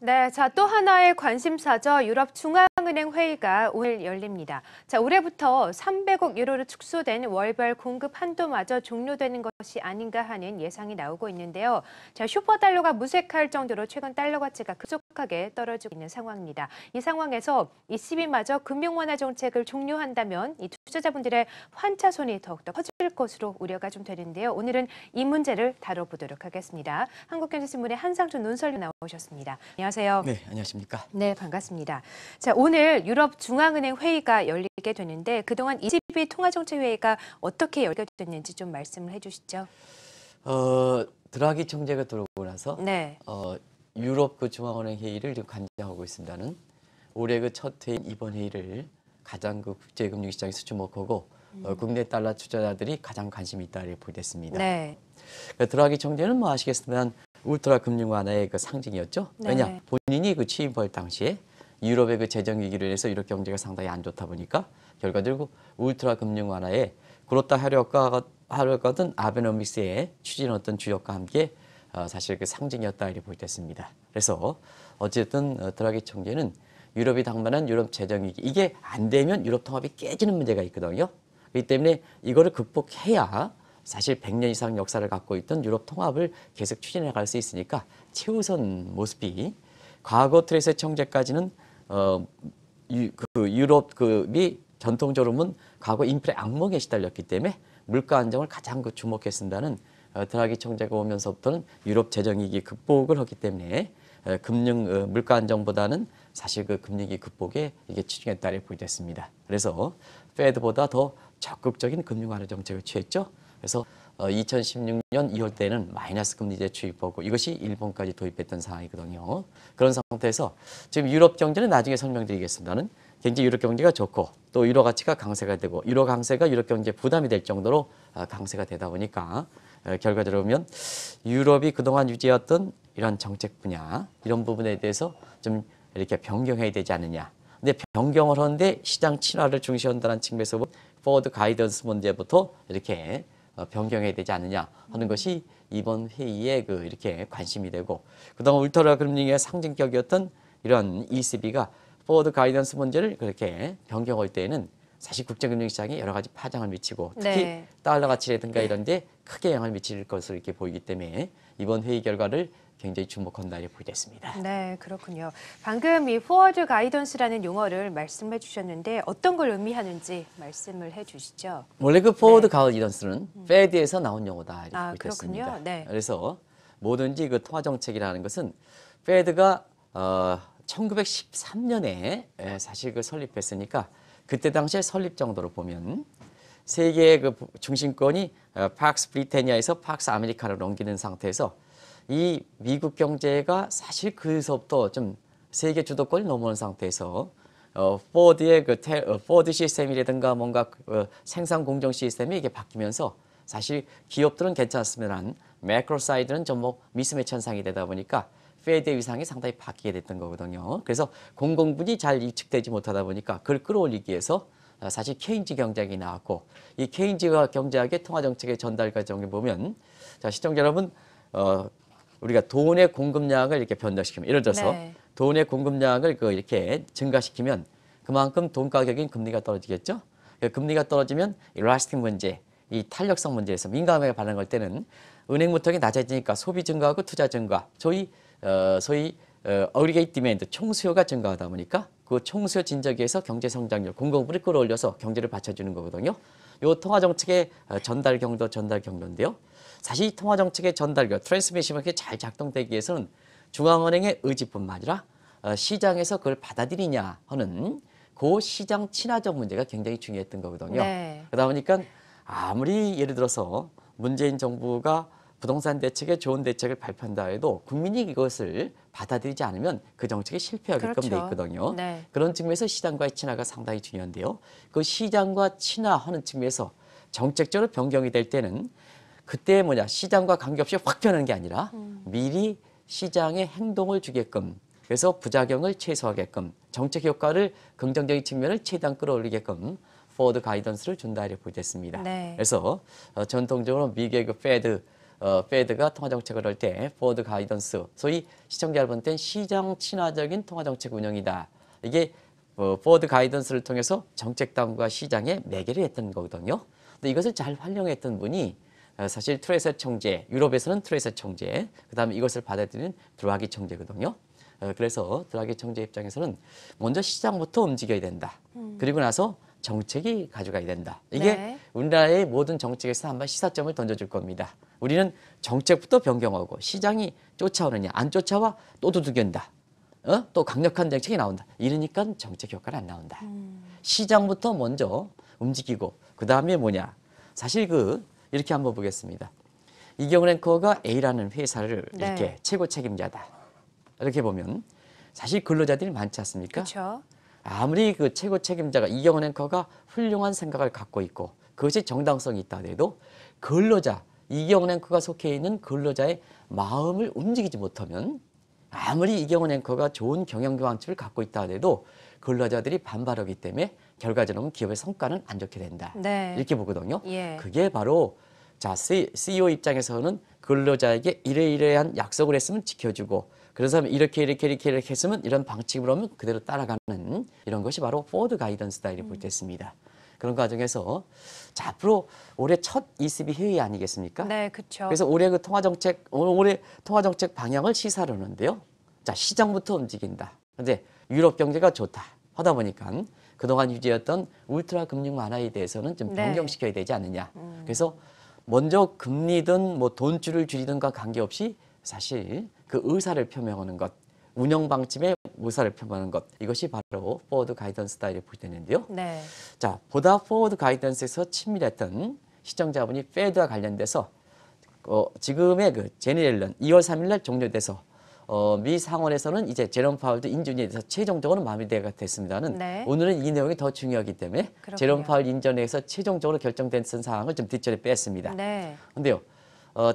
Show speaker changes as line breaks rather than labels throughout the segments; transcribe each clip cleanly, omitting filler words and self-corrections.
네, 자, 또 하나의 관심사죠. 유럽중앙은행 회의가 오늘 열립니다. 자, 올해부터 300억 유로로 축소된 월별 공급 한도마저 종료되는 것이 아닌가 하는 예상이 나오고 있는데요. 자, 슈퍼달러가 무색할 정도로 최근 달러 가치가 급속하게 떨어지고 있는 상황입니다. 이 상황에서 ECB마저 금융 완화 정책을 종료한다면 이 투자자분들의 환차손이 더욱더 커질 것으로 우려가 좀 되는데요. 오늘은 이 문제를 다뤄보도록 하겠습니다. 한국경제신문의 한상준 논설위원 나오셨습니다. 안녕하세요.
네, 안녕하십니까.
네, 반갑습니다. 자, 오늘 유럽중앙은행 회의가 열리게 되는데 그동안 ECB 통화정책회의가 어떻게 열게 됐는지 좀 말씀을 해주시죠.
드라기 총재가 들어오고 나서
네.
유럽 그 중앙은행 회의를 지금 관장하고 있습니다는 올해 그 첫 회의인 이번 회의를 가장 그 국제금융시장에서 주목하고 국내 달러 투자자들이 가장 관심이 있다 이렇게 보겠습니다.
네.
드라기 총재는 뭐 아시겠지만 울트라 금융 완화의 그 상징이었죠.
네.
왜냐 본인이 그 취임할 당시에 유럽의 그 재정 위기로 인해서 유럽 경제가 상당히 안 좋다 보니까 결과적으로 울트라 금융 완화에 그렇다 하려거든 아베노믹스의 추진했던 주역과 함께 사실 그 상징이었다 이렇게 보겠습니다. 그래서 어쨌든 드라기 총재는 유럽이 당면한 유럽 재정 위기 이게 안 되면 유럽 통합이 깨지는 문제가 있거든요. 그렇기 때문에 이거를 극복해야 사실 100년 이상 역사를 갖고 있던 유럽 통합을 계속 추진해 갈 수 있으니까 최우선 모습이 과거 트레이서 총재까지는 유럽이 전통적으로는 과거 인플레 악몽에 시달렸기 때문에 물가 안정을 가장 주목했습니다는 드라기 총재가 오면서부터는 유럽 재정 위기 극복을 했기 때문에 물가 안정보다는 사실 그 금융위기 극복에 이게 치중했다 이렇게 보겠습니다. 그래서 페드보다 더 적극적인 금융 완화 정책을 취했죠. 그래서 2016년 2월 때는 마이너스 금리제 주입하고 이것이 일본까지 도입했던 상황이거든요. 그런 상태에서 지금 유럽 경제는 나중에 설명드리겠습니다는 굉장히 유럽 경제가 좋고 또 유로 가치가 강세가 되고 유로 강세가 유럽 경제 부담이 될 정도로 강세가 되다 보니까 결과적으로 보면 유럽이 그동안 유지했던 이런 정책 분야 이런 부분에 대해서 좀 이렇게 변경해야 되지 않느냐. 근데 변경을 하는데 시장 친화를 중시한다는 측면에서 포워드 가이던스 문제부터 이렇게 변경해야 되지 않느냐 하는 것이 이번 회의에 이렇게 관심이 되고 그동안 울트라 금융의 상징격이었던 이런 ECB가 포워드 가이던스 문제를 그렇게 변경할 때에는 사실 국제금융시장에 여러 가지 파장을 미치고 특히
네.
달러 가치라든가 이런 데 크게 영향을 미칠 것으로 이렇게 보이기 때문에 이번 회의 결과를 굉장히 주목한다 이렇게 보겠습니다.
네, 그렇군요. 방금 이 포워드 가이던스라는 용어를 말씀해 주셨는데 어떤 걸 의미하는지 말씀을 해 주시죠.
원래 그 포워드 가이던스는 페드에서 나온 용어다 이렇게 보겠습니다.
그렇군요. 네.
그래서 뭐든지 그 통화 정책이라는 것은 페드가 1913년에 사실 그 설립했으니까 그때 당시에 설립 정도로 보면 세계의 그 중심권이 팍스 브리테니아에서 팍스 아메리카로 옮기는 상태에서 이 미국 경제가 사실 그에서부터 좀 세계 주도권이 넘어온 상태에서 포드의 포드 시스템이라든가 뭔가 생산 공정 시스템이 이게 바뀌면서 사실 기업들은 괜찮았으면 매크로 사이드는 좀 뭐 미스매치 현상이 되다 보니까 페드의 위상이 상당히 바뀌게 됐던 거거든요. 그래서 공공분이 잘 이축되지 못하다 보니까 그걸 끌어올리기 위해서 사실 케인즈 경제학이 나왔고 이 케인즈 경제학의 통화정책의 전달 과정에 보면 자 시청자 여러분 우리가 돈의 공급량을 이렇게 변동시키면 예를 들어서
네.
돈의 공급량을 이렇게 증가시키면 그만큼 돈 가격인 금리가 떨어지겠죠. 금리가 떨어지면 일라스틱 문제, 이 탄력성 문제에서 민감하게 반응할 때는 은행 무턱이 낮아지니까 소비 증가하고 투자 증가, 소위 어그리게이트 디맨드 총수요가 증가하다 보니까 그 총수요 진적에 의해서 경제 성장률, 공급을 끌어올려서 경제를 받쳐주는 거거든요. 이 통화 정책의 전달 경로인데요. 사실 이 통화 정책의 전달과 트랜스미션이 잘 작동되기 위해서는 중앙은행의 의지뿐만 아니라 시장에서 그걸 받아들이냐 하는 그 시장 친화적 문제가 굉장히 중요했던 거거든요.
네.
그러다 보니까 아무리 예를 들어서 문재인 정부가 부동산 대책에 좋은 대책을 발표한다 해도 국민이 이것을 받아들이지 않으면 그 정책이 실패하게끔
그렇죠.
돼 있거든요.
네.
그런 측면에서 시장과의 친화가 상당히 중요한데요. 그 시장과 친화하는 측면에서 정책적으로 변경이 될 때는 그때 시장과 관계없이 확 변하는 게 아니라 미리 시장에 행동을 주게끔 그래서 부작용을 최소화하게끔 정책 효과를 긍정적인 측면을 최대한 끌어올리게끔 포워드 가이던스를 준다 이렇게 보겠습니다.
네.
그래서 전통적으로 미국의 그 페드 페드가 통화 정책을 할 때 포워드 가이던스, 소위 시청자 여러분한테는 시장 친화적인 통화 정책 운영이다. 이게 포워드 가이던스를 통해서 정책 당국과 시장에 매개를 했던 거거든요. 근데 이것을 잘 활용했던 분이 사실 트레세 총재, 유럽에서는 트레세 총재, 그다음에 이것을 받아들이는 드라기 총재거든요. 그래서 드라기 총재 입장에서는 먼저 시장부터 움직여야 된다. 그리고 나서 정책이 가져가야 된다. 이게
네.
우리나라의 모든 정책에서 한번 시사점을 던져줄 겁니다. 우리는 정책부터 변경하고 시장이 쫓아오느냐 안 쫓아와 또 두들긴다. 또 강력한 정책이 나온다. 이러니까 정책 효과는 안 나온다. 시장부터 먼저 움직이고 그 다음에 뭐냐. 사실 이렇게 한번 보겠습니다. 이경은 앵커가 A라는 회사를
네.
이렇게 최고 책임자다. 이렇게 보면 사실 근로자들이 많지 않습니까?
그렇죠.
아무리 그 최고 책임자가 이경은 앵커가 훌륭한 생각을 갖고 있고 그것이 정당성이 있다 해도 근로자, 이경은 앵커가 속해 있는 근로자의 마음을 움직이지 못하면 아무리 이경은 앵커가 좋은 경영 경험치를 갖고 있다 해도 근로자들이 반발하기 때문에 결과적으로 기업의 성과는 안 좋게 된다.
네.
이렇게 보거든요.
예.
그게 바로 자 CEO 입장에서는 근로자에게 이러이러한 약속을 했으면 지켜주고 그래서 이렇게 했으면 이런 방침으로 하면 그대로 따라가는 이런 것이 바로 포워드 가이던스다 이렇게 볼 때 있습니다. 그런 과정에서 자 앞으로 올해 첫 ECB 회의 아니겠습니까?
네, 그렇죠.
그래서 올해 올해 통화 정책 방향을 시사를 하는데요. 자 시장부터 움직인다. 근데 유럽 경제가 좋다 하다 보니까 그동안 유지했던 울트라 금융 완화에 대해서는 좀
네.
변경시켜야 되지 않느냐. 그래서 먼저 금리든 뭐 돈줄을 줄이든가 관계없이 사실 그 의사를 표명하는 것, 운영 방침의 의사를 표명하는 것 이것이 바로 포워드 가이던스다 이렇게 보이는데요.
네.
자, 보다 포워드 가이던스에서 친밀했던 시청자분이 페드와 관련돼서 지금의 제니 옐런 2월 3일 날 종료돼서 미 상원에서는 이제 제롬 파월도 인준에 대해서 최종적으로 마무리가 됐습니다는
네.
오늘은 이 내용이 더 중요하기 때문에
그렇군요.
제롬 파월 인준에서 최종적으로 결정된 사항을 좀 뒷전에 뺐습니다.
네.
근데요,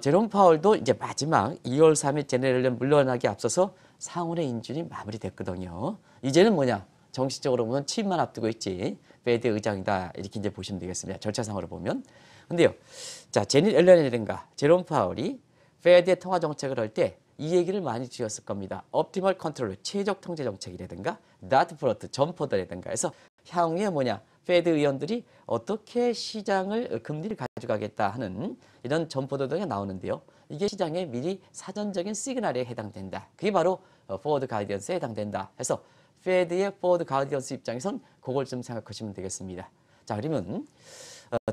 제롬 파월도 이제 마지막 2월 3일 제니 옐런 물러나기 앞서서 상원의 인준이 마무리됐거든요. 이제는 뭐냐? 정식적으로 보면 취임만 앞두고 있지. 페드 의장이다. 이렇게 이제 보시면 되겠습니다. 절차상으로 보면. 근데요. 자, 제니 옐런이라든가 제롬 파월이 페드의 통화 정책을 할 때 이 얘기를 많이 주셨을 겁니다. 옵티멀 컨트롤, 최적 통제 정책이라든가 다트 플러트, 점포더라든가 해서 향후에 뭐냐? 페드 의원들이 어떻게 시장을 금리를 가져가겠다 하는 이런 점포더가 나오는데요. 이게 시장에 미리 사전적인 시그널에 해당된다. 그게 바로 포워드 가이던스에 해당된다. 해서 페드의 포워드 가이던스 입장에선 그걸 좀 생각하시면 되겠습니다. 자, 그러면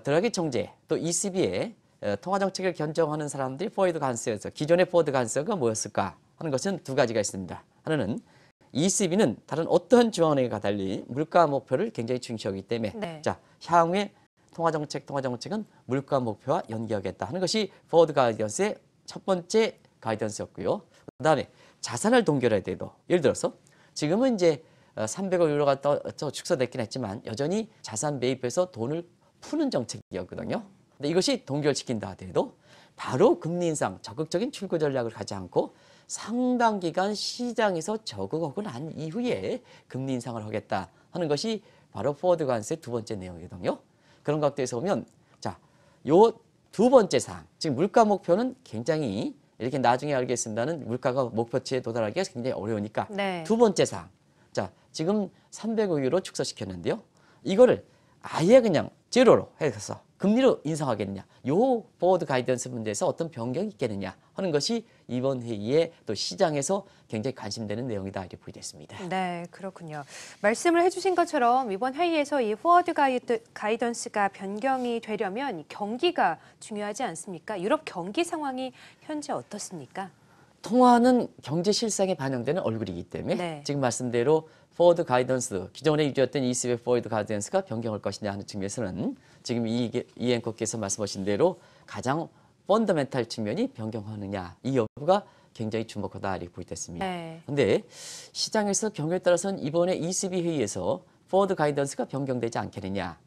드라기 총재 또 ECB의 통화 정책을 견정하는 사람들이 포워드 가이던스에서 기존의 포워드 가이던스가 뭐였을까 하는 것은 두 가지가 있습니다. 하나는 ECB는 다른 어떠한 중앙은행과 달리 물가 목표를 굉장히 중시하기 때문에
네.
자 향후에 통화 정책은 물가 목표와 연계하겠다 하는 것이 포워드 가이던스의 첫 번째 가이던스였고요. 그다음에 자산을 동결해야 돼도 예를 들어서 지금은 이제 300억 유로가 축소됐긴 했지만 여전히 자산 매입해서 돈을 푸는 정책이었거든요. 근데 이것이 동결시킨다 하더라도 바로 금리 인상, 적극적인 출구 전략을 가지 않고 상당 기간 시장에서 적응하고 난 이후에 금리 인상을 하겠다 하는 것이 바로 포워드 가이던스의 두 번째 내용이거든요. 그런 각도에서 보면 자, 요 두 번째 사항, 지금 물가 목표는 굉장히 이렇게 나중에 알겠습니다는 물가가 목표치에 도달하기가 굉장히 어려우니까
네.
두 번째 사항, 자 지금 300억 유로 축소시켰는데요. 이거를 아예 그냥 제로로 해서 금리로 인상하겠느냐. 요 포워드 가이던스 문제에서 어떤 변경이 있겠느냐 하는 것이 이번 회의에 또 시장에서 굉장히 관심되는 내용이다 이렇게 보이겠습니다.
네, 그렇군요. 말씀을 해주신 것처럼 이번 회의에서 이 포워드 가이던스가 변경이 되려면 경기가 중요하지 않습니까? 유럽 경기 상황이 현재 어떻습니까?
통화는 경제 실상에 반영되는 얼굴이기 때문에
네.
지금 말씀대로 포워드 가이던스, 기존에 유지했던 ECB 포워드 가이던스가 변경할 것이냐 하는 측면에서는 지금 이 앵커께서 말씀하신 대로 가장 펀더멘탈 측면이 변경하느냐 이 여부가 굉장히 주목하다 이렇게 보이겠습니다.
네.
그런데 시장에서 경우에 따라서는 이번에 ECB 회의에서 포워드 가이던스가 변경되지 않겠느냐.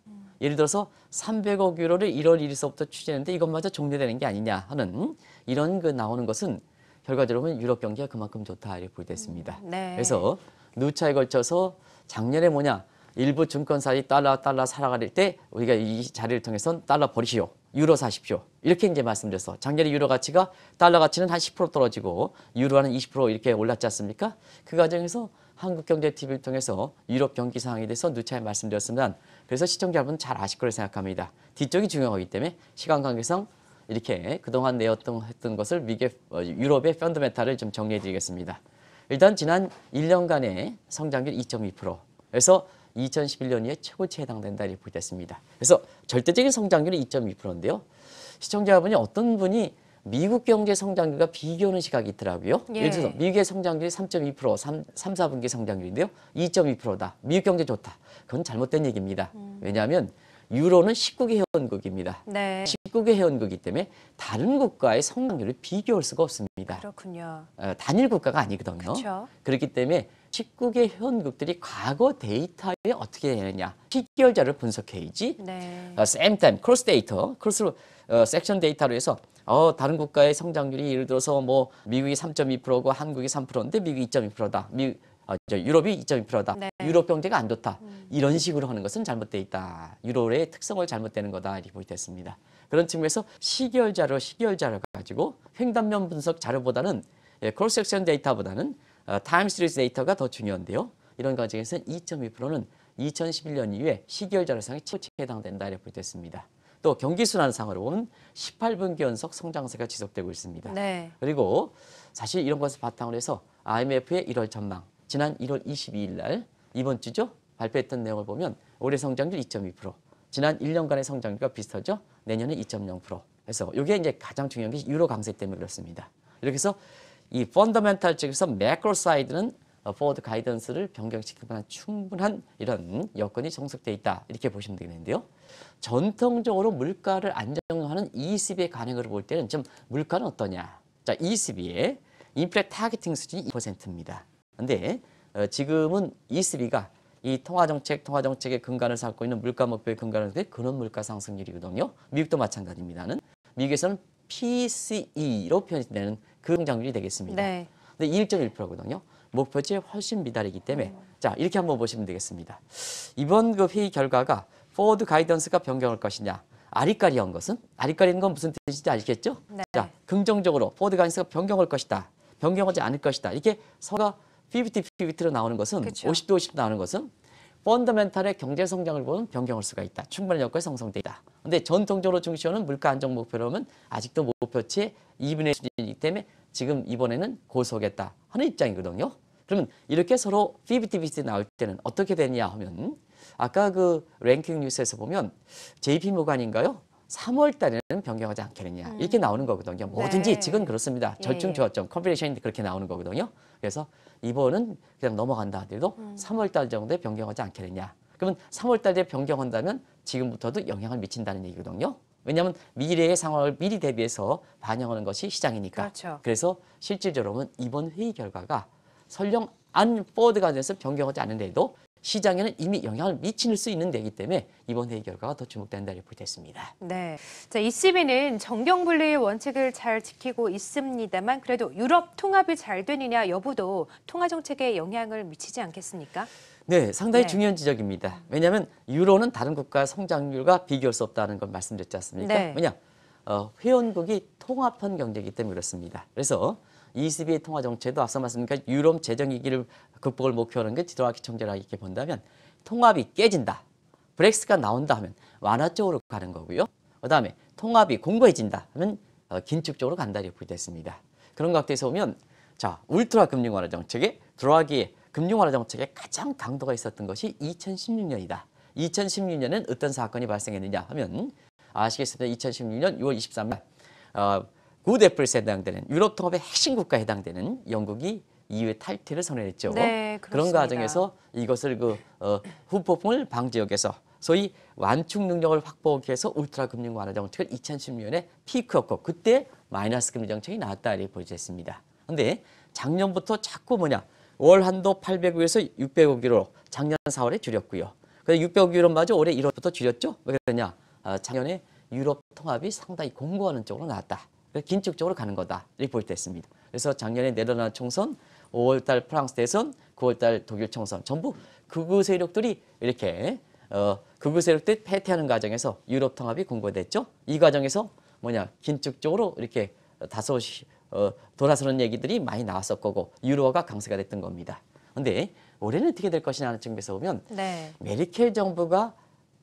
예를 들어서 300억 유로를 1월 1일서부터 추진했는데 이것마저 종료되는 게 아니냐 하는 이런 나오는 것은 결과적으로 보면 유럽 경기가 그만큼 좋다 이렇게 보이겠습니다.
네.
그래서 누차에 걸쳐서 작년에 뭐냐 일부 증권사들이 달러 살아갈 때 우리가 이 자리를 통해서 달러 버리시오. 유로 사십시오. 이렇게 이제 말씀드렸어. 작년에 유로 가치가 달러 가치는 한 10% 떨어지고 유로는 20% 이렇게 올랐지 않습니까? 그 과정에서 한국경제TV를 통해서 유럽 경기 상황에 대해서 누차례 말씀드렸습니다. 그래서 시청자 여러분 잘 아실 거라 생각합니다. 뒤쪽이 중요하기 때문에 시간 관계상 이렇게 그동안 했던 것을 유럽의 펀더멘탈을 좀 정리해 드리겠습니다. 일단 지난 1년간의 성장률 2.2%. 그래서 2011년 이후에 최고치에 해당된다 이렇게 보겠습니다. 그래서 절대적인 성장률이 2.2%인데요. 시청자 여러분이 어떤 분이 미국 경제 성장률과 비교하는 시각이 있더라고요.
예.
예를 들어서 미국의 성장률이 3.2%, 3, 4분기 성장률인데요. 2.2%다. 미국 경제 좋다. 그건 잘못된 얘기입니다. 왜냐하면 유로는 19개 회원국입니다.
네.
19개 회원국이기 때문에 다른 국가의 성장률을 비교할 수가 없습니다.
그렇군요.
단일 국가가 아니거든요.
그렇죠.
그렇기 때문에 19개 회원국들이 과거 데이터에 어떻게 되느냐. 시기열자를 분석해야지.
네.
same time, cross 데이터, 크로스 섹션 데이터로 해서 다른 국가의 성장률이 예를 들어서 뭐 미국이 3.2%고 한국이 3%인데 미국이 2.2%다. 유럽이 2.2%다.
네.
유럽 경제가 안 좋다. 이런 식으로 하는 것은 잘못되어 있다. 유로의 특성을 잘못되는 거다. 이렇게 보이됐습니다. 그런 측면에서 시기열자를 가지고 횡단면 분석 자료보다는 크로스 섹션 데이터보다는 타임 시리즈 데이터가 더 중요한데요. 이런 과정에서는 2.2%는 2011년 이후에 시기열자료상의 최고치에 해당된다. 이렇게 보이됐습니다. 또 경기순환상으로 보면 18분기 연속 성장세가 지속되고 있습니다.
네.
그리고 사실 이런 것을 바탕으로 해서 IMF의 1월 전망, 지난 1월 22일 날 이번 주죠? 발표했던 내용을 보면 올해 성장률 2.2%, 지난 1년간의 성장률과 비슷하죠? 내년에 2.0%. 그래서 이게 이제 가장 중요한 게 유로 강세 때문에 그렇습니다. 이렇게 해서 이 펀더멘탈 쪽에서 매크로 사이드는 포워드 가이던스를 변경시킬 만한 충분한 이런 여건이 종속되어 있다. 이렇게 보시면 되겠는데요. 전통적으로 물가를 안정화하는 ECB의 관행으로 볼 때는 좀 물가는 어떠냐. 자, ECB의 인플레 타겟팅 수준이 2%입니다. 근데 지금은 ECB가 이 통화정책의 근간을 삼고 있는 물가 목표의 근간을 삼고 근원 물가 상승률이거든요. 미국도 마찬가지입니다는. 미국에서는 PCE로 표현되는 그 성장률이 되겠습니다.
네.
근데 1.1%거든요. 목표치에 훨씬 미달이기 때문에 자 이렇게 한번 보시면 되겠습니다. 이번 그 회의 결과가 포워드 가이던스가 변경할 것이냐. 아리까리한 건 무슨 뜻인지 아시겠죠?
네.
자 긍정적으로 포워드 가이던스가 변경할 것이다. 변경하지 않을 것이다. 이렇게 서가 50-50로 나오는 것은
그쵸.
50-50 나오는 것은 펀더멘탈의 경제 성장을 보면 변경할 수가 있다. 충분한 여건이 형성돼 있다. 근데 전통적으로 중시하는 물가 안정 목표라면 아직도 목표치의 2분의 1 수준이기 때문에 지금 이번에는 고소하겠다 하는 입장이거든요. 그러면 이렇게 서로 50-50 나올 때는 어떻게 되냐 하면 아까 그 랭킹 뉴스에서 보면 JP 모간인가요? 3월 달에는 변경하지 않겠느냐 이렇게 나오는 거거든요. 뭐든지
네.
지금 그렇습니다. 절충 저하점, 컨비네이션인데 그렇게 나오는 거거든요. 그래서 이번은 그냥 넘어간다 하더라도 3월 달 정도에 변경하지 않겠느냐. 그러면 3월 달에 변경한다면 지금부터도 영향을 미친다는 얘기거든요. 왜냐하면 미래의 상황을 미리 대비해서 반영하는 것이 시장이니까.
그렇죠.
그래서 실질적으로는 이번 회의 결과가 설령 안 포워드가 돼서 변경하지 않은데도 시장에는 이미 영향을 미칠 수 있는 데이기 때문에 이번 회의 결과가 더 주목된다 이렇게 보겠습니다.
네. 자, ECB는 정경분리의 원칙을 잘 지키고 있습니다만 그래도 유럽 통합이 잘 되느냐 여부도 통화 정책에 영향을 미치지 않겠습니까?
네, 상당히
네.
중요한 지적입니다. 왜냐하면 유로는 다른 국가 성장률과 비교할 수 없다는 걸 말씀드렸지 않습니까?
네.
왜냐, 회원국이 통합한 경제이기 때문에 그렇습니다. 그래서 ECB의 통화 정책도 앞서 말씀드린 유럽 재정 위기를 극복을 목표로 하는 게 드라기 총재라 이렇게 본다면 통합이 깨진다. 브렉시트가 나온다 하면 완화 쪽으로 가는 거고요. 그다음에 통합이 공고해진다 하면 긴축 쪽으로 간다 이렇게 보겠습니다. 그런 각도에서 보면 자 울트라 금융 완화 정책에 드라기의 금융 완화 정책에 가장 강도가 있었던 것이 2016년이다. 2016년엔 어떤 사건이 발생했느냐 하면 아시겠습니다. 2016년 6월 23일 굿 애플스에 해당되는 유럽 통합의 핵심 국가에 해당되는 영국이 EU의 탈퇴를 선언했죠.
네,
그런
그렇습니다.
과정에서 이것을 후폭풍을 방지하기 위해서 소위 완축 능력을 확보하기 위해서 울트라 금융 완화 정책을 2016년에 피크였고 그때 마이너스 금리 정책이 나왔다 이렇게 보여졌습니다. 그런데 작년부터 자꾸 월 한도 800억에서 600억으로 작년 4월에 줄였고요. 그래서 600억으로마저 올해 1월부터 줄였죠. 왜 그러냐? 작년에 유럽 통합이 상당히 공고하는 쪽으로 나왔다. 그래서 긴축적으로 가는 거다. 이렇게 볼 때 했습니다. 그래서 작년에 네덜란드 총선, 5월 달 프랑스 대선, 9월 달 독일 총선 전부 극우 세력들이 이렇게 극우 세력들이 패퇴하는 과정에서 유럽 통합이 공고됐죠. 이 과정에서 긴축적으로 이렇게 다소 돌아서는 얘기들이 많이 나왔을 거고 유로화가 강세가 됐던 겁니다. 그런데 올해는 어떻게 될 것이냐 하는 측면에서 보면
네.
메르켈 정부가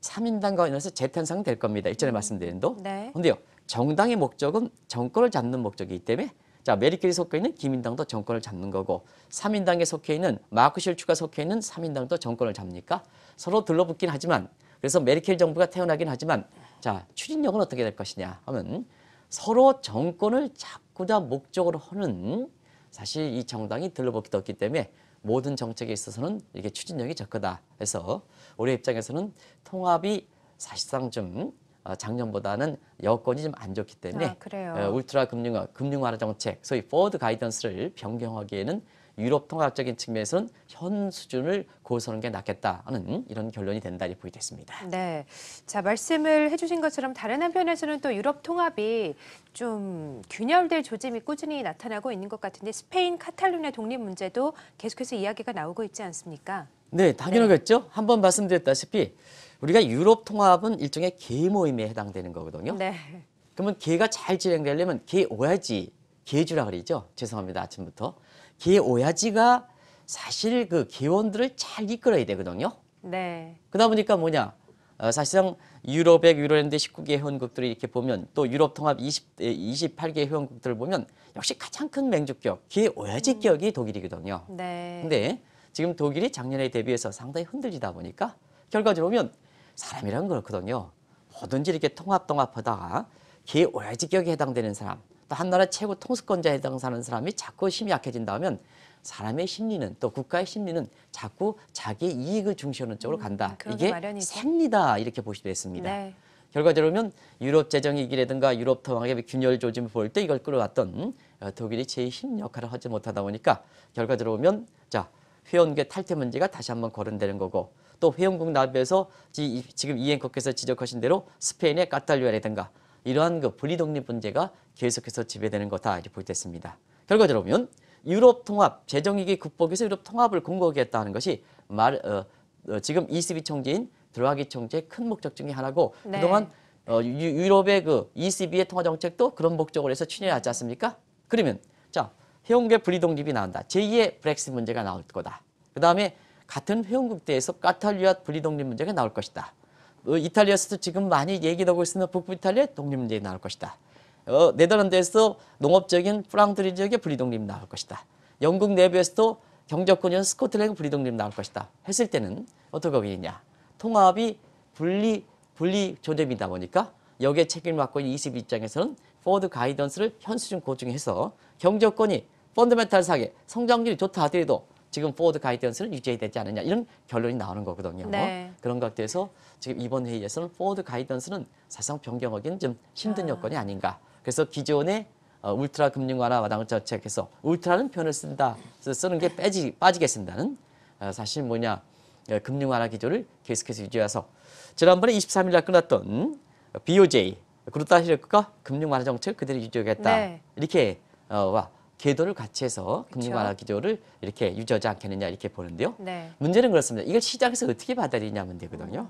3인당과 관련해서 재탄생될 겁니다. 이전에 말씀드린 도.
네.
그런데요. 정당의 목적은 정권을 잡는 목적이기 때문에 자 메르켈이 속해 있는 기민당도 정권을 잡는 거고 3인당에 속해 있는 마크 슐츠가 속해 있는 3인당도 정권을 잡니까? 서로 들러붙긴 하지만 그래서 메르켈 정부가 태어나긴 하지만 자 추진력은 어떻게 될 것이냐 하면 서로 정권을 잡고자 목적으로 하는 사실 이 정당이 들러붙기도 했기 때문에 모든 정책에 있어서는 이게 추진력이 적거다. 그래서 우리 입장에서는 통합이 사실상 좀 작년보다는 여건이 좀 안 좋기 때문에
그래요.
울트라 금융 완화 정책, 소위 포워드 가이던스를 변경하기에는 유럽 통합적인 측면에서는 현 수준을 고수하는 게 낫겠다 하는 이런 결론이 된다 이렇게 보이겠습니다.
네. 자, 말씀을 해주신 것처럼 다른 한편에서는 또 유럽 통합이 좀 균열될 조짐이 꾸준히 나타나고 있는 것 같은데 스페인 카탈루냐 독립 문제도 계속해서 이야기가 나오고 있지 않습니까?
네, 당연하겠죠. 한번 말씀드렸다시피 우리가 유럽 통합은 일종의 개 모임에 해당되는 거거든요.
네.
그러면 개가 잘 진행되려면 개 오야지, 개주라 그러죠. 죄송합니다. 아침부터. 개 오야지가 사실 그 개원들을 잘 이끌어야 되거든요.
네.
그러다 보니까 사실상 유럽100, 유로랜드 19개 회원국들이 이렇게 보면 또 유럽 통합 28개 회원국들을 보면 역시 가장 큰 맹주격, 개 오야지 격이 독일이거든요.
네.
근데 지금 독일이 작년에 대비해서 상당히 흔들리다 보니까 결과적으로 보면 사람이란 그렇거든요. 뭐든지 이렇게 통합하다가 개 오야지 격에 해당되는 사람, 또 한 나라 최고 통수권자에 해당하는 사람이 자꾸 힘이 약해진다면 사람의 심리는 또 국가의 심리는 자꾸 자기의 이익을 중시하는 쪽으로 간다. 이게
마련이죠.
생리다 이렇게 보시면 됐습니다.
네.
결과적으로 보면 유럽 재정위기라든가 유럽 통합의 균열 조짐을 볼 때 이걸 끌어왔던 독일이 제1 역할을 하지 못하다 보니까 결과적으로 보면 자 회원국의 탈퇴 문제가 다시 한번 거론되는 거고 또 회원국 납부에서 지금 이앵커께서 지적하신 대로 스페인의 카탈루냐라든가 이러한 그 분리독립 문제가 계속해서 지배되는 거다 이렇게 볼 때 있습니다. 결과적으로 보면 유럽 통합, 재정위기 극복에서 유럽 통합을 공고하겠다는 것이 지금 ECB 총재인 드라기 총재의 큰 목적 중에 하나고
네.
그동안 유럽의 그 ECB의 통화 정책도 그런 목적으로 해서 추진해왔지 않습니까? 그러면 자 회원국의 분리독립이 나온다. 제2의 브렉시트 문제가 나올 거다. 그 다음에 같은 회원국 내에서 카탈루냐 분리독립 문제가 나올 것이다. 이탈리아에서도 지금 많이 얘기하고 있으면 북부 이탈리아의 독립 문제가 나올 것이다. 네덜란드에서 농업적인 프랑드리 지역의 분리독립이 나올 것이다. 영국 내부에서도 경제권이나 스코틀랜드 분리독립이 나올 것이다. 했을 때는 어떻게 하겠냐. 통합이 분리 조짐이다 보니까 여기에 책임을 맡고 있는 ECB 입장에서는 포워드 가이던스를 현 수준 고증해서 경제권이 펀더멘탈하게 성장률이 좋다 하더라도 지금 포워드 가이던스를 유지해야 되지 않느냐 이런 결론이 나오는 거거든요.
네.
그런 것들에서 지금 이번 회의에서는 포워드 가이던스는 사실상 변경하기는 좀 힘든 여건이 아닌가. 그래서 기존의 울트라 금융 완화 마당 정책에서 울트라는 표현을 쓰는 게 빠지겠습니다는 사실 금융 완화 기조를 계속해서 유지해서 지난번에 23일 날 끝났던 BOJ 그루타시르크가 금융 완화 정책을 그대로 유지하겠다.
네.
이렇게 궤도를 같이 해서
그쵸.
금융 완화 기조를 이렇게 유지하지 않겠느냐 이렇게 보는데요.
네.
문제는 그렇습니다. 이걸 시장에서 어떻게 받아들이냐면 되거든요.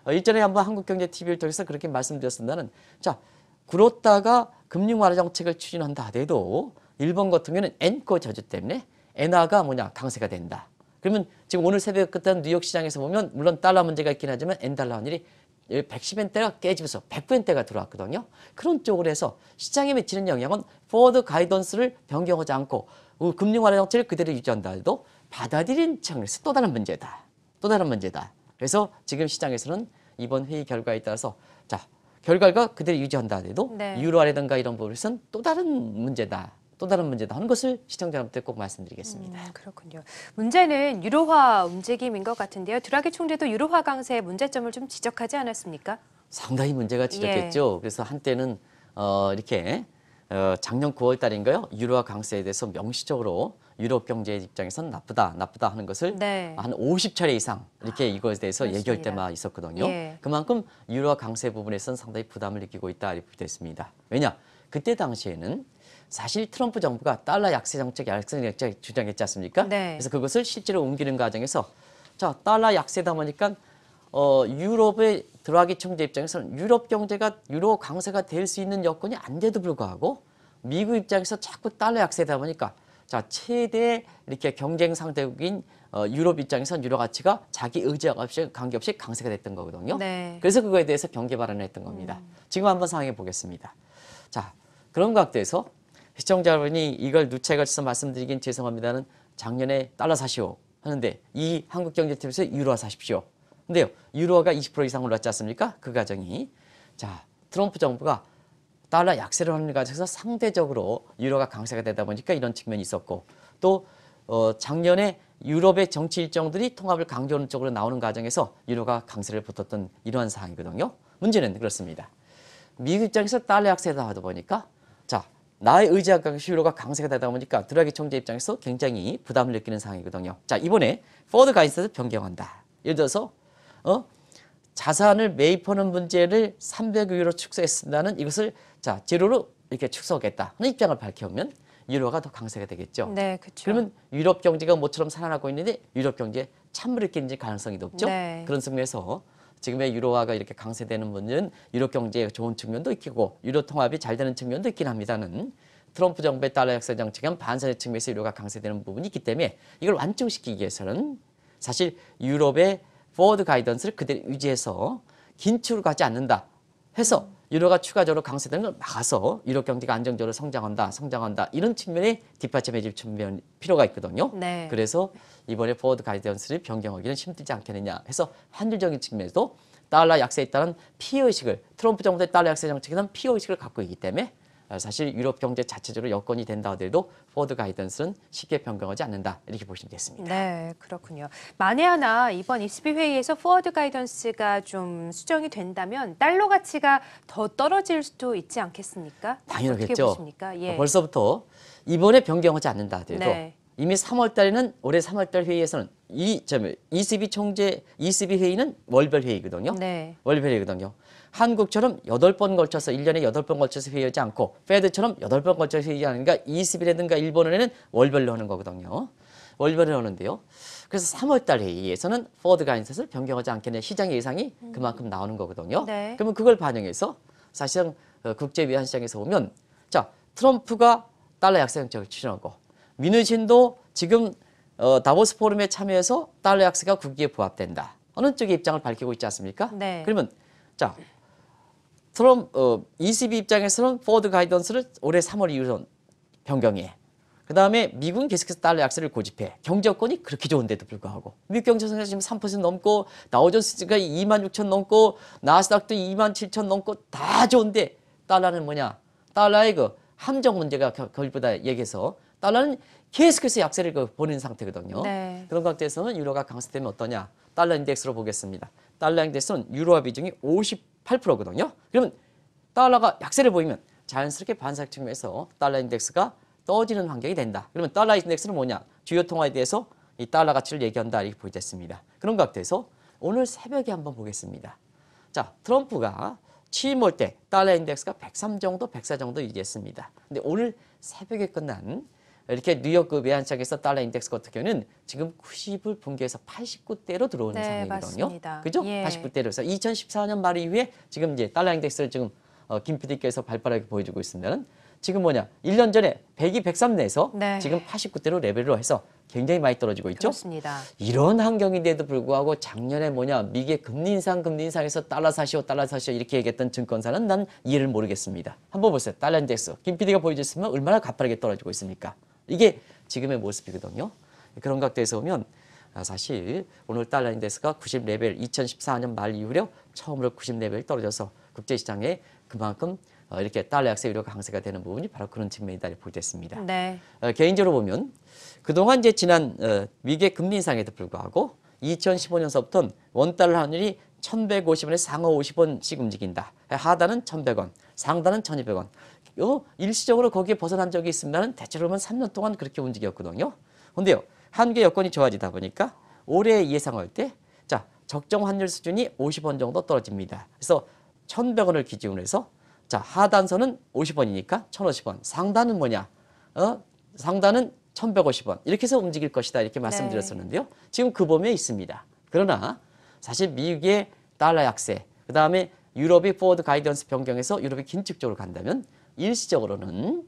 일전에 한번 한국경제TV를 통해서 그렇게 말씀드렸습니다는 자 그렇다가 금융 완화 정책을 추진한다 하더라도 일본 같은 경우는 엔코 저주 때문에 엔화가 강세가 된다. 그러면 지금 오늘 새벽 끝난 뉴욕 시장에서 보면 물론 달러 문제가 있긴 하지만 엔달러 환율이 110엔대가 깨지면서 109엔대가 들어왔거든요. 그런 쪽으로 해서 시장에 미치는 영향은 포워드 가이던스를 변경하지 않고 금융 완화 정책을 그대로 유지한다 해도 받아들인 측면에서 또 다른 문제다. 또 다른 문제다. 그래서 지금 시장에서는 이번 회의 결과에 따라서 자 결과가 그대로 유지한다 해도
네.
유로화라든가 이런 부분에서는 또 다른 문제다. 또 다른 문제다 하는 것을 시청자분들께 꼭 말씀드리겠습니다.
그렇군요. 문제는 유로화 움직임인 것 같은데요. 드라기 총재도 유로화 강세의 문제점을 좀 지적하지 않았습니까?
상당히 문제가 지적했죠. 그래서 한때는 이렇게 작년 9월 달인가요? 유로화 강세에 대해서 명시적으로 유럽 경제 입장에서는 나쁘다 하는 것을
네.
한 50차례 이상 이렇게 이것에 대해서
그렇습니다.
얘기할 때만 있었거든요.
예.
그만큼 유로화 강세 부분에서는 상당히 부담을 느끼고 있다 이렇게 됐습니다. 왜냐? 그때 당시에는 사실 트럼프 정부가 달러 약세 정책 주장했지 않습니까?
네.
그래서 그것을 실제로 옮기는 과정에서 자, 달러 약세다 보니까 유럽에 들어가기 총재 입장에서는 유럽 경제가 유로 강세가 될 수 있는 여건이 안 돼도 불구하고 미국 입장에서 자꾸 달러 약세다 보니까 자, 최대 이렇게 경쟁 상대국인 유럽 입장에서는 유로 가치가 자기 의지와 관계없이 강세가 됐던 거거든요.
네.
그래서 그거에 대해서 경계 발언을 했던 겁니다. 지금 한번 상황해 보겠습니다. 자, 그런 각도에서 시청자 여러분이 이걸 누차에 걸쳐서 말씀드리긴 죄송합니다는 작년에 달러 사시오 하는데 이 한국경제TV에서 유로화 사십시오. 근데요, 유로화가 20% 이상 올랐지 않습니까? 그 과정이. 자, 트럼프 정부가 달러 약세를 하는 과정에서 상대적으로 유로가 강세가 되다 보니까 이런 측면이 있었고 또 작년에 유럽의 정치 일정들이 통합을 강조하는 쪽으로 나오는 과정에서 유로가 강세를 붙었던 이러한 상황이거든요. 문제는 그렇습니다. 미국 입장에서 달러 약세다 하다 보니까 자, 나의 의지와 관계없이 유로가 강세가 되다 보니까 드라기 총재 입장에서 굉장히 부담을 느끼는 상황이거든요. 자, 이번에 포워드 가이드를 변경한다. 예를 들어서 자산을 매입하는 문제를 300유로 축소했습니다는 이것을 자, 제로로 이렇게 축소하겠다 하는 입장을 밝혀오면 유로가 더 강세가 되겠죠.
네, 그렇죠.
그러면 유럽 경제가 모처럼 살아나고 있는데 유럽 경제에 찬물을 끼는 가능성이 높죠.
네.
그런 측면에서 지금의 유로화가 이렇게 강세되는 문제는 유럽 경제에 좋은 측면도 있고 유로 통합이 잘 되는 측면도 있긴 합니다는 트럼프 정부의 달러 약세 정책은 반선의 측면에서 유로가 강세되는 부분이 있기 때문에 이걸 완충시키기 위해서는 사실 유럽의 포워드 가이던스를 그대로 유지해서 긴축을 가지 않는다 해서 유로가 추가적으로 강세되는 걸 막아서 유럽 경제가 안정적으로 성장한다 이런 측면에 뒷받침해 줄 측면 필요가 있거든요.
네.
그래서 이번에 포워드 가이던스를 변경하기는 힘들지 않겠느냐 해서 환율적인 측면에서도 달러 약세에 따른 피해의식을 트럼프 정부의 달러 약세 정책에는 피해의식을 갖고 있기 때문에 사실 유럽 경제 자체적으로 여건이 된다 하더라도 포워드 가이던스는 쉽게 변경하지 않는다 이렇게 보시면 되겠습니다.
네, 그렇군요. 만에 하나 이번 ECB 회의에서 포워드 가이던스가 좀 수정이 된다면 달러 가치가 더 떨어질 수도 있지 않겠습니까?
당연하겠죠.
어떻게 보십니까? 예.
벌써부터 이번에 변경하지 않는다 하더라도
네.
이미 3월 달에는 올해 3월 달 회의에서는 ECB 회의는 월별 회의거든요.
네.
월별 회의거든요. 한국처럼 8번 걸쳐서 1년에 8번 걸쳐서 회의하지 않고 페드처럼 8번 걸쳐서 회의하니까 ECB라든가 일본은행은 월별로 하는 거거든요. 월별로 하는데요. 그래서 3월 달 회의에서는 포워드 가이던스를 변경하지 않겠냐 시장 예상이 그만큼 나오는 거거든요.
네.
그러면 그걸 반영해서 사실상 국제 외환 시장에서 보면 자, 트럼프가 달러 약세 정책을 추진하고 민의신도 지금 다보스 포럼에 참여해서 달러 약세가 국기에 부합된다. 어느 쪽의 입장을 밝히고 있지 않습니까?
네.
그러면 자, ECB 입장에서는 포워드 가이던스를 올해 3월 이후로 변경해. 그다음에 미국은 계속해서 달러 약세를 고집해. 경제 여건이 그렇게 좋은데도 불구하고 미국 경제 성장이 지금 3% 넘고 다우존스가 26,000 넘고 나스닥도 27,000 넘고 다 좋은데 달러는 뭐냐? 달러의 그 함정 문제가 결부다 얘기해서 달러는 계속해서 약세를 보는 상태거든요.
네.
그런 관계에서는 유로가 강세되면 어떠냐? 달러 인덱스로 보겠습니다. 달러 인덱스는 유로화 비중이 58%거든요. 그러면 달러가 약세를 보이면 자연스럽게 반사적 측면에서 달러 인덱스가 떨어지는 환경이 된다. 그러면 달러 인덱스는 뭐냐? 주요 통화에 대해서 이 달러 가치를 얘기한다. 이렇게 보여졌습니다. 그런 각도에서 오늘 새벽에 한번 보겠습니다. 자, 트럼프가 취임할 때 달러 인덱스가 103 정도, 104 정도 유지했습니다. 근데 오늘 새벽에 끝난 이렇게 뉴욕 그 외환시장에서 달러 인덱스 같은 경우는 지금 90을 붕괴해서 89대로 들어오는
네,
상황이거든요.
맞습니다.
그죠?
예.
89대로서 2014년 말 이후에 지금 이제 달러 인덱스를 지금 김 PD께서 발빠르게 보여주고 있습니다는 지금 뭐냐? 1년 전에 102, 103 내에서
네.
지금 89대로 레벨로 해서 굉장히 많이 떨어지고 있죠.
그렇습니다.
이런 환경인데도 불구하고 작년에 뭐냐? 미국의 금리 인상에서 달러 사시오 이렇게 얘기했던 증권사는 난 이해를 모르겠습니다. 한번 보세요. 달러 인덱스. 김 PD가 보여줬으면 얼마나 가파르게 떨어지고 있습니까? 이게 지금의 모습이거든요. 그런 각도에서 보면 사실 오늘 달러 인덱스가 90 레벨 2014년 말 이후로 처음으로 90 레벨 떨어져서 국제시장에 그만큼 이렇게 달러 약세 유로 강세가 되는 부분이 바로 그런 측면이다 이렇게 보겠습니다.
네.
개인적으로 보면 그동안 이제 지난 미국의 금리 인상에도 불구하고 2015년서부터는 원달러 환율이 1,150원에서 상하 50원씩 움직인다. 하단은 1,100원, 상단은 1,200원. 일시적으로 거기에 벗어난 적이 있으면 대체로 보면 3년 동안 그렇게 움직였거든요. 그런데요, 한국의 여건이 좋아지다 보니까 올해 예상할 때 자, 적정 환율 수준이 50원 정도 떨어집니다. 그래서 1,100원을 기준으로 해서 자, 하단선은 50원이니까 1,050원. 상단은 뭐냐? 상단은 1,150원. 이렇게 해서 움직일 것이다. 이렇게 말씀드렸었는데요. 지금 그 범위에 있습니다. 그러나 사실 미국의 달러 약세, 그다음에 유럽이 포워드 가이던스 변경해서 유럽이 긴축적으로 간다면 일시적으로는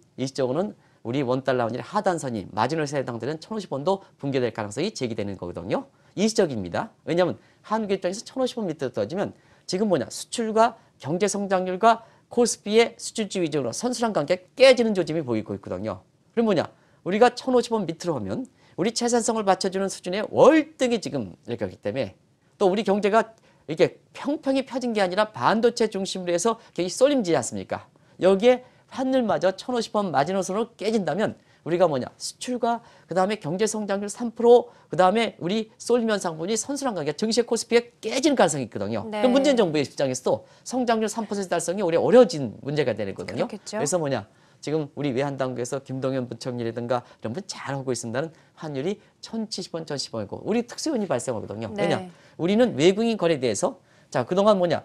우리 원달러 환율의 하단선이 마지노선에 해당되는 1,050원도 붕괴될 가능성이 제기되는 거거든요. 일시적입니다. 왜냐하면 한국 입장에서 1,050원 밑으로 떨어지면 지금 뭐냐? 수출과 경제 성장률과 코스피의 수출주 위주로 선순환 관계가 깨지는 조짐이 보이고 있거든요. 그럼 뭐냐? 우리가 1,050원 밑으로 하면 우리 채산성을 받쳐주는 수준의 월등히 지금 이렇게 하기 때문에 또 우리 경제가 이렇게 평평히 펴진 게 아니라 반도체 중심으로 해서 굉장히 쏠림지지 않습니까? 여기에 환율마저 1,050원 마지노선으로 깨진다면 우리가 뭐냐? 수출과 그다음에 경제 성장률 3%, 그다음에 우리 쏠림 현상분이 선순환 관계 증시의 코스피가 깨지는 가능성이 있거든요.
네.
그럼 문재인 정부의 입장에서도 성장률 3% 달성이 오히려 어려워진 문제가 되는 거거든요.
그렇겠죠.
그래서 뭐냐? 지금 우리 외환당국에서 김동연 부총리라든가 이런 분 잘하고 있습니다는 환율이 1,070원, 1,010원이고 우리 특수요인이 발생하거든요.
네.
왜냐? 우리는 외국인 거래대에서 자, 그동안 뭐냐?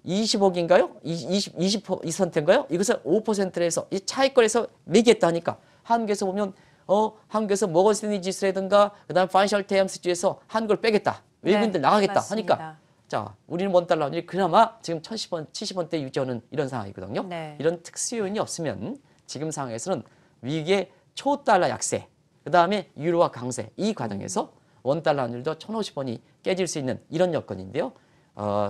20억인가요? 20%인가요? 이것을 5%로 해서 이 차익거래에서 매기했다 하니까 한국에서 보면 한국에서 모건스탠리 지수라든가 그다음 파이낸셜 타임스지에서 한국을 빼겠다. 외국인들
네,
나가겠다
맞습니다.
하니까 자, 우리는 원달러 환율이 그나마 지금 1,010원, 70원대 유지하는 이런 상황이거든요.
네.
이런 특수 요인이 없으면 지금 상황에서는 위기의 초달러 약세, 그다음에 유로화 강세 이 과정에서 원달러 환율도 1,050원이 깨질 수 있는 이런 여건인데요.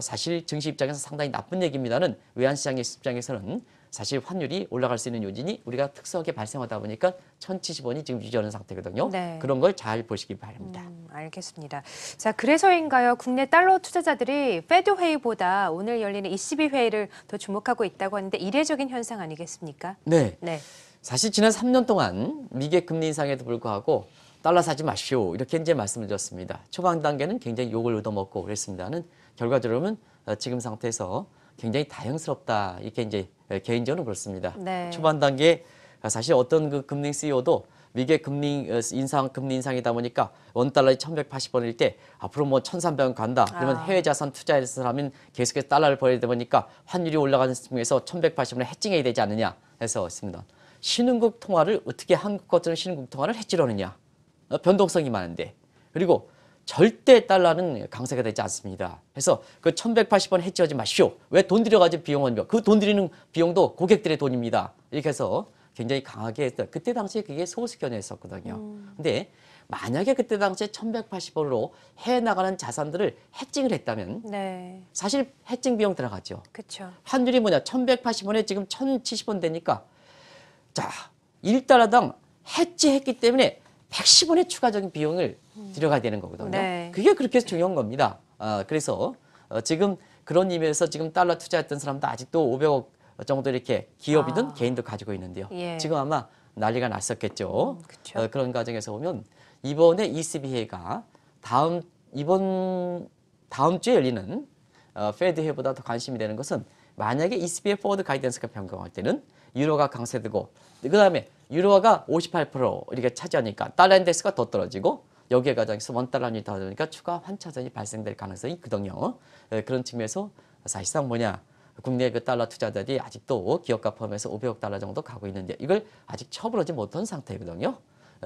사실 증시 입장에서 상당히 나쁜 얘기입니다는 외환시장의 입장에서는 사실 환율이 올라갈 수 있는 요인이 우리가 특수하게 발생하다 보니까 1,070원이 지금 유지하는 상태거든요.
네.
그런 걸 잘 보시기 바랍니다.
알겠습니다. 자, 그래서인가요? 국내 달러 투자자들이 페드 회의보다 오늘 열리는 ECB 회의를 더 주목하고 있다고 하는데 이례적인 현상 아니겠습니까?
네.
네.
사실 지난 3년 동안 미국의 금리 인상에도 불구하고 달러 사지 마시오 이렇게 이제 말씀을 드렸습니다. 초반 단계는 굉장히 욕을 얻어먹고 그랬습니다는 결과적으로는 지금 상태에서 굉장히 다행스럽다 이렇게 이제 개인적으로 그렇습니다.
네.
초반 단계에 사실 어떤 그 금리 CEO도 미국의 금리 인상이다 보니까 원달러에 1,180원일 때 앞으로 뭐 1,300원 간다. 그러면 해외 자산 투자해서 하면 계속해서 달러를 벌어야 되다 보니까 환율이 올라가는 중에서 1,180원을 해칭해야 되지 않느냐 해서 했습니다. 신흥국 통화를 어떻게 한국 같은 신흥국 통화를 해지려느냐. 변동성이 많은데. 그리고 절대 달러는 강세가 되지 않습니다. 그래서 그 1,180원 해지하지 마시오. 왜 돈 들여가지고 비용은 그 돈 들이는 비용도 고객들의 돈입니다. 이렇게 해서 굉장히 강하게 했던 그때 당시에 그게 소수견이었었거든요. 근데 만약에 그때 당시에 1,180원으로 해 나가는 자산들을 해칭을 했다면
네.
사실 해칭 비용 들어가죠.
그렇죠.
환율이 뭐냐 1,180원에 지금 1,070원 되니까 자 1달러당 해지했기 때문에 110원의 추가적인 비용을 들여가야 되는 거거든요.
네.
그게 그렇게 중요한 겁니다. 그래서 지금 그런 의미에서 지금 달러 투자했던 사람도 아직도 500억 정도 이렇게 기업이든 개인도 가지고 있는데요.
예.
지금 아마 난리가 났었겠죠.
그쵸.
그런 과정에서 보면 이번에 ECB 회의가 다음 주에 열리는 페드 회의보다 더 관심이 되는 것은 만약에 ECB의 포워드 가이던스가 변경할 때는 유로가 강세되고 그다음에 유로화가 58% 이렇게 차지하니까 달러 인덱스가 더 떨어지고 여기에 과정에서 원달러 환율이 더 오르니까 추가 환차선이 발생될 가능성이 있거든요. 그런 측면에서 사실상 뭐냐 국내 그 달러 투자자들이 아직도 기업가 포함해서 500억 달러 정도 가고 있는데 이걸 아직 처분하지 못한 상태거든요.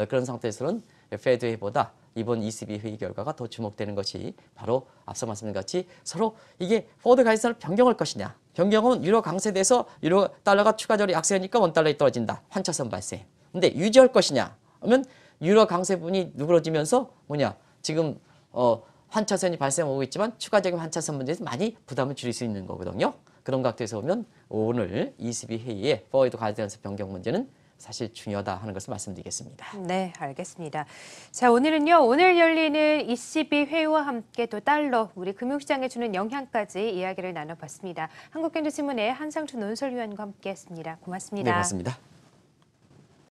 그런 상태에서는 페드 회의보다 이번 ECB 회의 결과가 더 주목되는 것이 바로 앞서 말씀드린 같이 서로 이게 포워드 가이드선을 변경할 것이냐. 변경은 유로 강세돼서 유로 달러가 추가적으로 약세하니까 원달러에 떨어진다. 환차선 발생. 근데 유지할 것이냐. 그러면 유로 강세분이 누그러지면서 뭐냐. 지금 환차선이 발생하고 있지만 추가적인 환차선 문제에서 많이 부담을 줄일 수 있는 거거든요. 그런 각도에서 보면 오늘 ECB 회의의 포워드 가이드선스 변경 문제는 사실 중요하다 하는 것을 말씀드리겠습니다.
네, 알겠습니다. 자, 오늘은요. 오늘 열리는 ECB 회의와 함께 또 달러, 우리 금융시장에 주는 영향까지 이야기를 나눠봤습니다. 한국경제신문의 한상준 논설위원과 함께했습니다. 고맙습니다.
네, 고맙습니다.